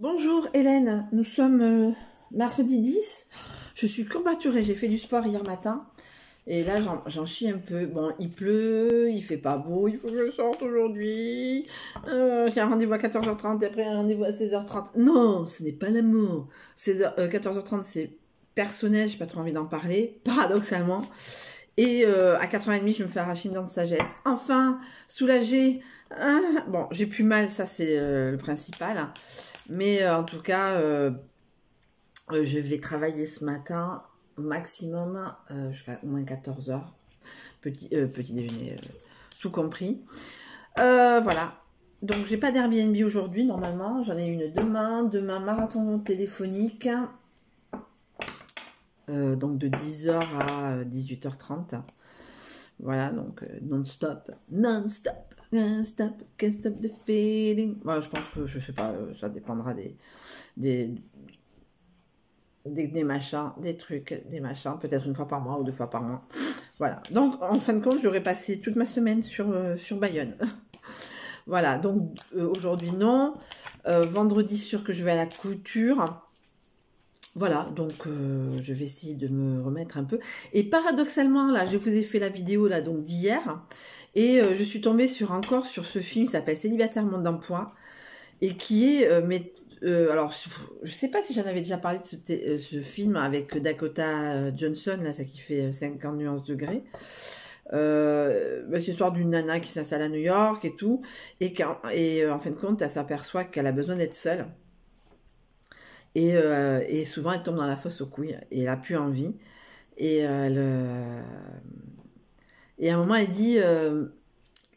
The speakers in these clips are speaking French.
Bonjour Hélène, nous sommes mercredi 10. Je suis courbaturée, j'ai fait du sport hier matin. Et là, j'en chie un peu. Bon, il pleut, il fait pas beau, il faut que je sorte aujourd'hui. J'ai un rendez-vous à 14h30 et après un rendez-vous à 16h30. Non, ce n'est pas l'amour. 14h30, c'est personnel, j'ai pas trop envie d'en parler, paradoxalement. Et à 4h30, je me fais arracher une dent de sagesse. Enfin, soulagée. Ah, bon, j'ai plus mal, ça c'est le principal. Mais en tout cas, je vais travailler ce matin au maximum jusqu'à au moins 14h. Petit déjeuner, tout compris. Voilà. Donc, j'ai pas d'Airbnb aujourd'hui, normalement. J'en ai une demain. Demain, marathon téléphonique. Donc, de 10h à 18h30. Voilà, donc non-stop. Non-stop. Non-stop. Can't stop the feeling. Voilà, je pense que, je sais pas, ça dépendra des machins, des trucs, des machins, peut-être une fois par mois ou 2 fois par mois. Voilà. Donc, en fin de compte, j'aurais passé toute ma semaine sur Bayonne. Voilà. Donc, aujourd'hui, non. Vendredi, sûr que je vais à la couture. Voilà. Donc, je vais essayer de me remettre un peu. Et paradoxalement, là, je vous ai fait la vidéo, là, donc d'hier. Et je suis tombée encore sur ce film qui s'appelle Célibataire monde d'emploi. Et qui est... alors, je sais pas si j'en avais déjà parlé de ce film avec Dakota Johnson, là, ça qui fait 50 nuances degrés. C'est l'histoire d'une nana qui s'installe à New York et tout, et en fin de compte, elle s'aperçoit qu'elle a besoin d'être seule. Et souvent, elle tombe dans la fosse aux couilles, et elle a plus envie. Et à un moment, elle dit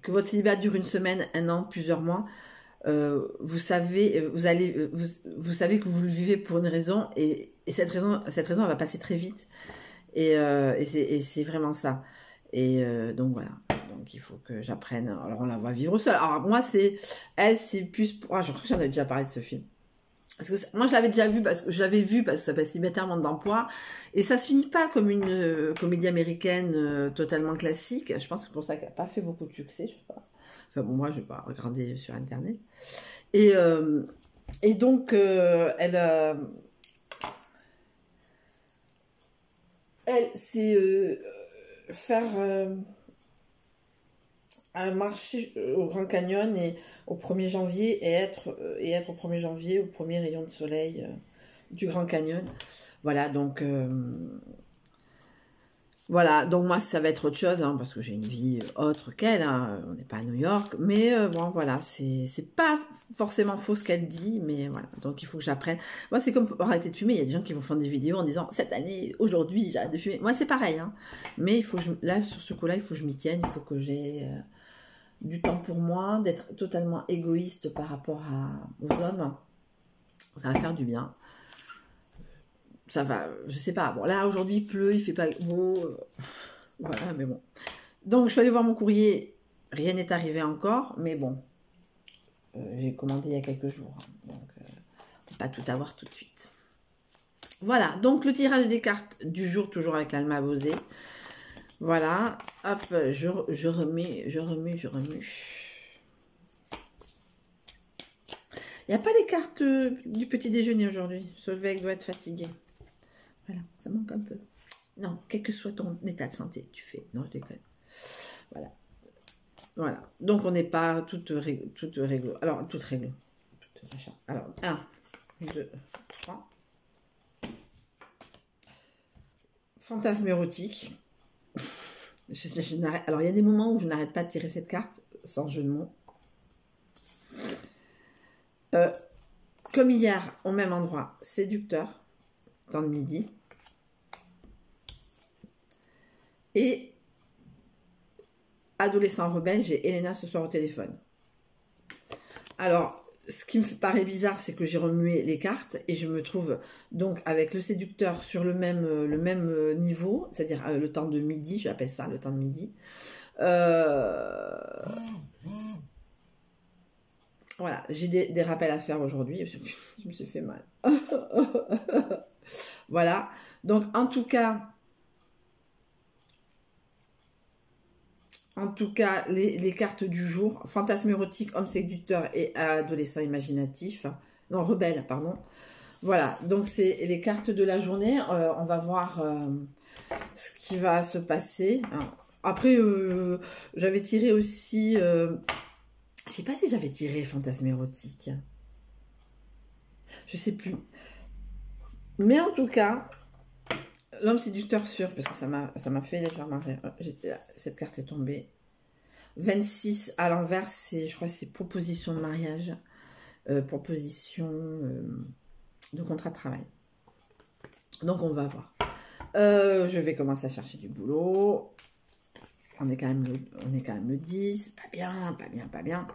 que votre célibat dure une semaine, un an, plusieurs mois. Vous savez que vous le vivez pour une raison et cette raison elle va passer très vite et c'est vraiment ça donc voilà, donc il faut que j'apprenne. Alors on la voit vivre seule. Alors moi c'est plus je crois que j'en avais déjà parlé de ce film parce que moi je l'avais déjà vu parce que ça s'appelle Célibataire monde d'emploi et ça se finit pas comme une comédie américaine totalement classique. Je pense que c'est pour ça qu'elle n'a pas fait beaucoup de succès, je sais pas. Ça, bon, moi je vais pas regarder sur internet. Et donc, elle c'est faire un marché au Grand Canyon et au 1er janvier et être au 1er janvier au premier rayon de soleil du Grand Canyon. Voilà, donc voilà, donc moi ça va être autre chose, hein, parce que j'ai une vie autre qu'elle, hein. On n'est pas à New York, mais bon voilà, c'est pas forcément faux ce qu'elle dit, mais voilà, donc il faut que j'apprenne. Moi c'est comme pour arrêter de fumer, il y a des gens qui vont faire des vidéos en disant cette année, aujourd'hui, j'arrête de fumer. Moi c'est pareil, hein, mais il faut que là sur ce coup-là, il faut que je m'y tienne, il faut que j'ai du temps pour moi, d'être totalement égoïste par rapport aux hommes, ça va faire du bien. Ça va, je sais pas. Bon, là, aujourd'hui, il pleut, il fait pas beau. Voilà, mais bon. Donc, je suis allée voir mon courrier. Rien n'est arrivé encore, mais bon. J'ai commandé il y a quelques jours. Donc, on peut pas tout avoir tout de suite. Voilà, donc le tirage des cartes du jour, toujours avec l'Alma Bosé. Voilà, hop, je remets. Il n'y a pas les cartes du petit déjeuner aujourd'hui. Solveig doit être fatigué. Voilà, ça manque un peu. Non, quel que soit ton état de santé, tu fais. Non, je déconne. Voilà. Voilà. Donc, on n'est pas toutes réglo. Alors, toutes réglo. Alors, 1, 2, 3. Fantasme érotique. Alors, il y a des moments où je n'arrête pas de tirer cette carte, sans jeu de mots. Comme hier, au même endroit, séducteur. Temps de midi. Et adolescent rebelle, j'ai Elena ce soir au téléphone. Alors, ce qui me paraît bizarre, c'est que j'ai remué les cartes et je me trouve donc avec le séducteur sur le même niveau, c'est-à-dire le temps de midi, j'appelle ça le temps de midi. Voilà, j'ai des rappels à faire aujourd'hui. Je me suis fait mal. Voilà. Donc, en tout cas, les cartes du jour, fantasme érotique, homme séducteur et adolescent imaginatif. Non, rebelle, pardon. Voilà, donc c'est les cartes de la journée. On va voir ce qui va se passer. Après, j'avais tiré aussi... je sais pas si j'avais tiré fantasme érotique. Je sais plus. Mais en tout cas, l'homme séducteur sûr, parce que ça m'a fait légèrement rire. Cette carte est tombée. 26 à l'envers, je crois que c'est proposition de mariage. Proposition de contrat de travail. Donc on va voir. Je vais commencer à chercher du boulot. On est quand même le 10. Pas bien, pas bien, pas bien.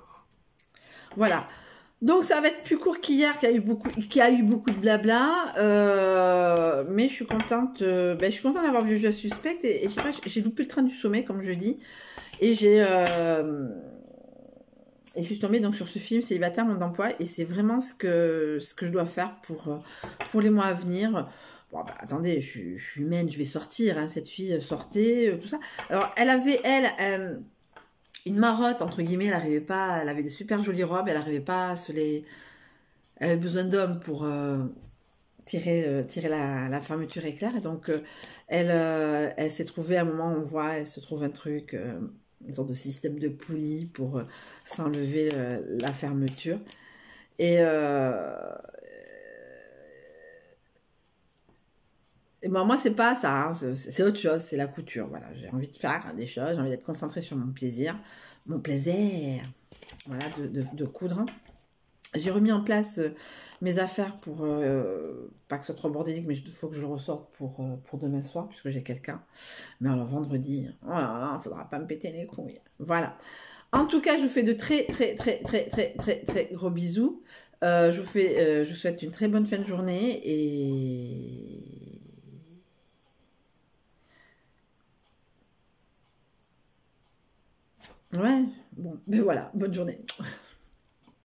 Voilà. Donc ça va être plus court qu'hier, qui a eu beaucoup de blabla. Mais je suis contente. Je suis contente d'avoir vu le jeu suspect. Et je sais pas, j'ai loupé le train du sommet, comme je dis. Et je suis tombée donc sur ce film Célibataire, monde d'emploi, et c'est vraiment ce que je dois faire pour les mois à venir. Bon, bah, attendez, je suis humaine, je vais sortir, hein, cette fille sortait, tout ça. Alors, elle avait, une marotte, entre guillemets, elle avait des super jolies robes, elle n'arrivait pas à elle avait besoin d'hommes pour tirer la fermeture éclair, et donc elle s'est trouvée, à un moment, on voit, elle se trouve un truc... une sorte de système de poulie pour s'enlever la fermeture. Et bon, moi, c'est pas ça, hein, c'est autre chose, c'est la couture. Voilà, j'ai envie de faire des choses, j'ai envie d'être concentrée sur mon plaisir, voilà, de coudre. J'ai remis en place mes affaires pour pas que ce soit trop bordélique, mais il faut que je le ressorte pour demain soir, puisque j'ai quelqu'un. Mais alors vendredi, oh là là, il faudra pas me péter les couilles. Voilà. En tout cas, je vous fais de très gros bisous. Je vous souhaite une très bonne fin de journée et... Ouais, bon, ben voilà, bonne journée.